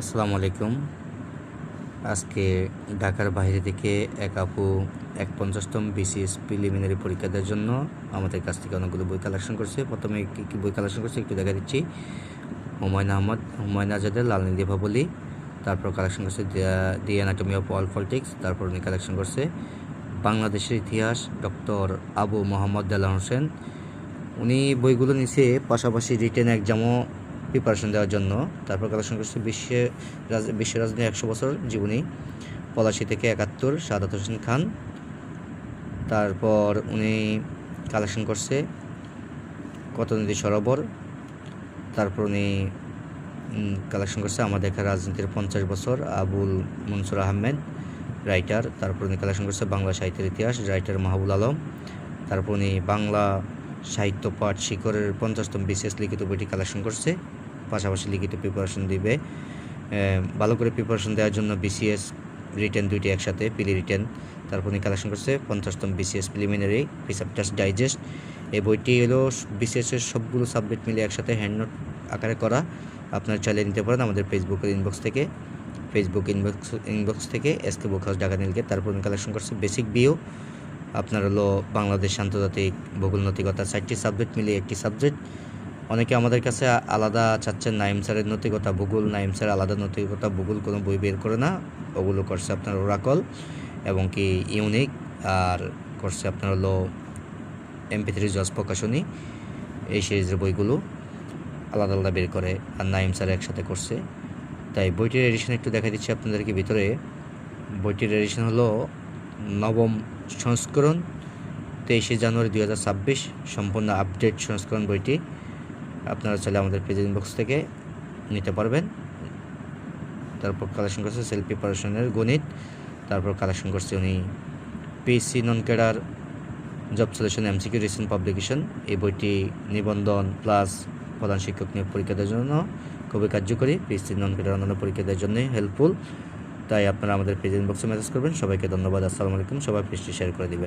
আসসালামু আলাইকুম। আজকে ঢাকার বাইরে থেকে এক আপু ৫০তম বিসিএস প্রিলিমিনারি পরীক্ষা দেওয়ার জন্য আমাদের কাছ থেকে অনেকগুলো বই কালেকশন করছে। প্রথমে কী বই কালেকশন করছে একটু দেখা দিচ্ছি। হুমায়ুন আজাদের লাল নীল দীপাবলি, তারপর কালেকশন করছে দি অ্যানাটমি অফ ওয়ার্ল্ড পলিটিক্স, তারপর উনি কালেকশন করছে বাংলাদেশের ইতিহাস ডক্টর আবু মোহাম্মদ দেলোয়ার হোসেন। উনি বইগুলো নিচে পাশাপাশি রিটেন এক্সামও প্রিপারেশন দেওয়ার জন্য। তারপর কালেকশন করছে বিশ্ব রাজনীতি ১০০ বছর জীবনী, পলাশী থেকে ৭১, সাদাত হোসেন খান। তারপর উনি কালেকশন করছে কতনীতি সরোবর। তারপর উনি কালেকশন করছে আমাদের এখানে রাজনীতির ৫০ বছর, আবুল মনসুর আহমেদ রাইটার। তারপর উনি কালেকশন করছে বাংলা সাহিত্যের ইতিহাস, রাইটার মাহবুল আলম। তারপর উনি বাংলা সাহিত্য পাঠ শিকরের ৫০তম বিসিএস লিখিত বইটি কালেকশন করছে, পাশাপাশি লিখিত প্রিপারেশন দিবে। ভালো করে প্রিপারেশন দেওয়ার জন্য বিসিএস রিটেন দুইটি একসাথে, পিলি রিটেন। তারপর উনি কালেকশন করছে ৫০তম বিসিএস প্রিলিমিনারি প্রিসাব টেস্ট ডাইজেস্ট। এই বইটি হলো বিসিএসের সবগুলো সাবজেক্ট মিলে একসাথে হ্যান্ডনোট আকারে করা। আপনারা চাইলে নিতে পারেন আমাদের ফেসবুক ইনবক্স থেকে এসকে বুক হাউস ঢাকা নীলকে। তারপর উনি কালেকশন করছে বেসিক বিও, আপনার হলো বাংলাদেশ আন্তর্জাতিক ভূগোল নৈতিকতা, 4টি সাবজেক্ট মিলিয়ে একটি সাবজেক্ট। অনেকে আমাদের কাছে আলাদা চাচ্ছেন, নাইম স্যারের নৈতিকতা ভূগোল, নাইম স্যার আলাদা নৈতিকতা ভূগোল কোনো বই বের করে না, ওগুলো করছে আপনার ওরাকল এবং কি ইউনিক, আর করছে আপনার হলো MP3 জজ প্রকাশনী। এই সিরিজের বইগুলো আলাদা আলাদা বের করে, আর নাইম স্যার একসাথে করছে। তাই বইটির এডিশন একটু দেখা দিচ্ছি আপনাদেরকে ভিতরে। বইটির এডিশন হলো নবম সংস্করণ, 23শে জানুয়ারি 2026, সম্পূর্ণ আপডেট সংস্করণ বইটি। আপনারা চাইলে আমাদের পেজ ইনবক্স থেকে নিতে পারবেন। তারপর কালেকশন করছে সেলফ প্রিপারেশনের গণিত। তারপর কালেকশন করছে উনি PSC non cadre job solution MCQ recent publication. এই বইটি নিবন্ধন প্লাস প্রধান শিক্ষক নিয়োগ পরীক্ষাদের জন্য খুবই কার্যকরী, পিএসসি নন ক্যাডার অন্যান্য পরীক্ষাদের জন্য হেল্পফুল। তাই আপনারা আমাদের পেজ ইনবক্সে মেসেজ করবেন। সবাইকে ধন্যবাদ। আসসালামু আলাইকুম। সবাই পেজটি শেয়ার করে দিবেন।